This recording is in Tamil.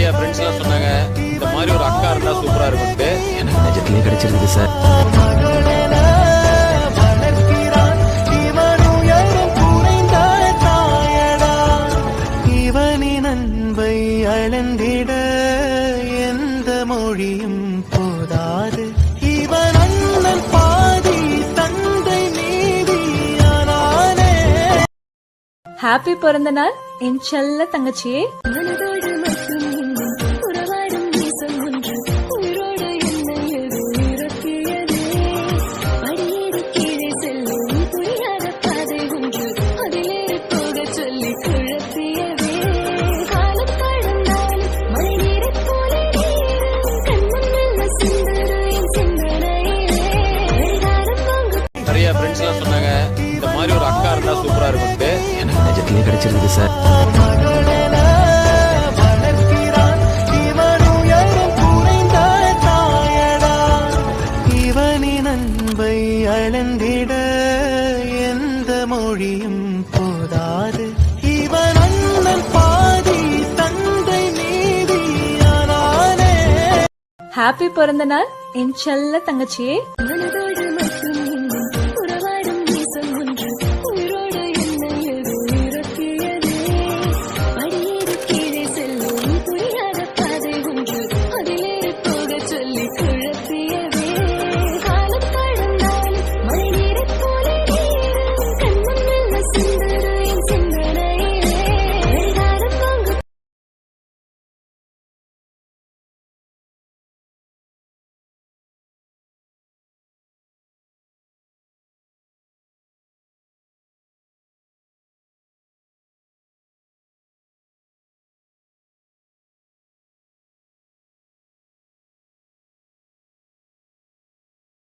நிறைய ஃப்ரெண்ட்ஸ் எல்லாம் சொன்னாங்க இந்த மாதிரி ஒரு அக்கா இருந்தா சூப்பரா இருக்கும்ட்டு. எனக்கு நிஜத்திலே கிடைச்சிருக்குது சார். இவனின் அன்பை அளந்திட எந்த மொழியும் போதாது. இவன் அண்ணன் பாதி தந்தை நீதியானானே. ஹாப்பி பிறந்த நாள் என் செல்ல தங்கச்சியே. நிறைய ஃப்ரெண்ட்ஸ் எல்லாம் சொன்னாங்க இந்த மாதிரி ஒரு அக்கா இருந்தா சூப்பரா இருக்கும்ட்டு. எனக்கு நிஜத்திலே கிடைச்சிருக்குது சார். இவனின் அன்பை அளந்திட எந்த மொழியும் போதாது. இவன் அண்ணன் பாதி தந்தை நீதியானானே. ஹாப்பி பிறந்த நாள் என் செல்ல தங்கச்சியே.